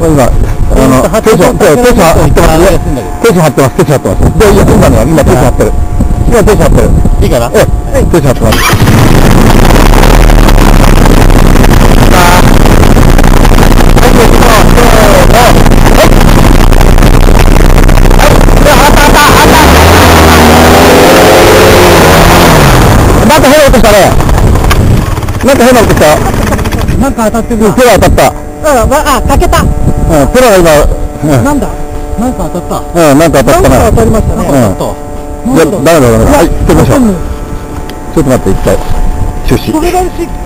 今、テンション張ってます。で、今テンション張ってる。いいかな？テンション張ってます。なんか変な音したね。なんか当たってるな。手が当たった。かけた。手が今、なんだ。なんか当たった。なんか当たったな。当たりましたね。ダメだ。はい、行ってみましょう。ちょっと待って、一回。中止。